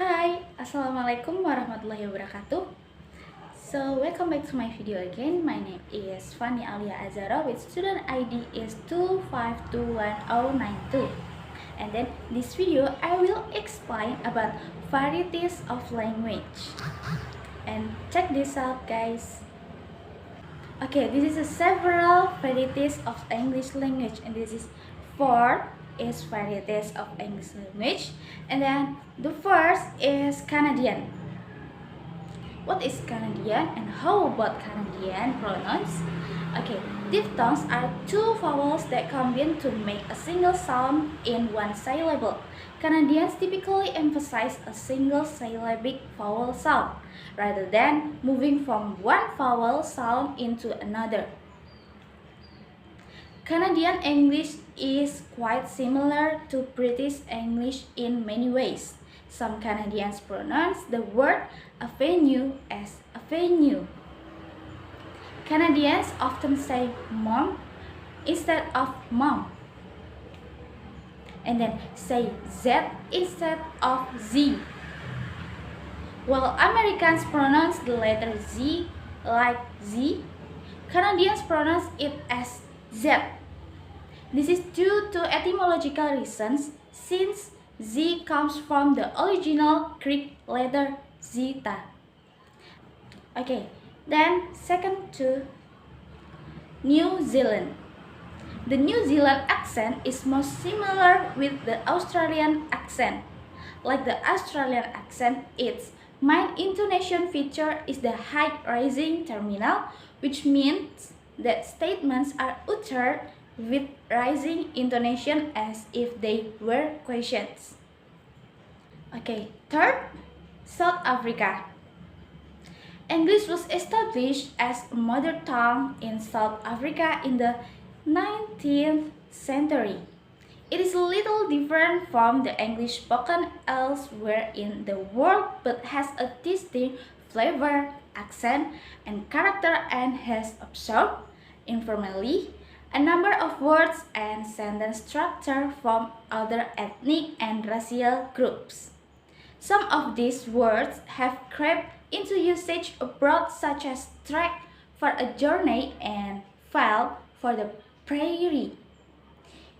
Hi, Assalamualaikum warahmatullahi wabarakatuh. So, welcome back to my video again. My name is Fany Aulia Azahro with student ID is 2521092. And then this video I will explain about varieties of language. And check this out, guys. Okay, this is several varieties of English language, and this is four is varieties of English language. And then the first is Canadian. What is Canadian and how about Canadian pronouns? Okay, diphthongs are two vowels that combine to make a single sound in one syllable. Canadians typically emphasize a single syllabic vowel sound rather than moving from one vowel sound into another. Canadian English is quite similar to British English in many ways. Some Canadians pronounce the word avenue as avenue. Canadians often say mom instead of mom, and then say Z instead of Z. While Americans pronounce the letter Z like Z, Canadians pronounce it as Z. This is due to etymological reasons, since Z comes from the original Greek letter zeta. Okay, then second to New Zealand. The New Zealand accent is most similar with the Australian accent. Like the Australian accent, its main intonation feature is the high rising terminal, which means that statements are uttered with rising intonation as if they were questions. Okay, third, South Africa. English was established as a mother tongue in South Africa in the 19th century. It is a little different from the English spoken elsewhere in the world, but has a distinct flavor, accent, and character, and has absorbed informally a number of words and sentence structure from other ethnic and racial groups. Some of these words have crept into usage abroad, such as trek for a journey and fell for the prairie.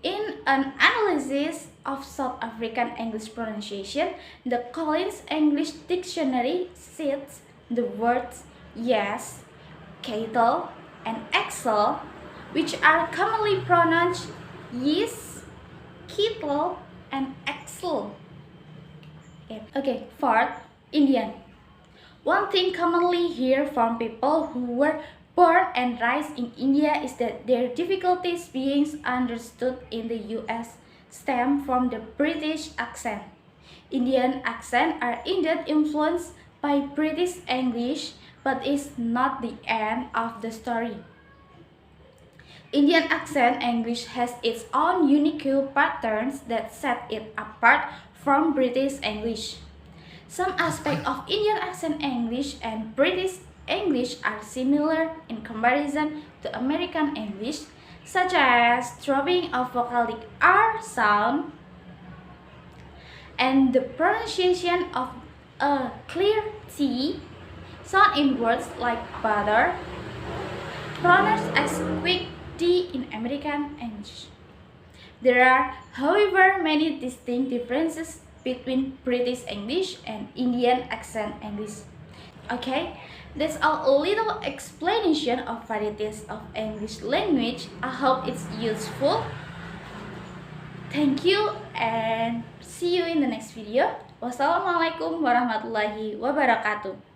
In an analysis of South African English pronunciation, the Collins English Dictionary cites the words yes, cattle, and axle, which are commonly pronounced yes, kettle, and axle. Okay, fourth, Indian. One thing commonly heard from people who were born and raised in India is that their difficulties being understood in the US stem from the British accent. Indian accents are indeed influenced by British English, but is not the end of the story. Indian accent English has its own unique patterns that set it apart from British English. Some aspects of Indian accent English and British English are similar in comparison to American English, such as dropping of vocalic R sound and the pronunciation of a clear T sound in words like butter, pronounced as quick D in American English. There are, however, many distinct differences between British English and Indian accent English. Okay, that's a little explanation of varieties of English language. I hope it's useful. Thank you and see you in the next video. Wassalamualaikum warahmatullahi wabarakatuh.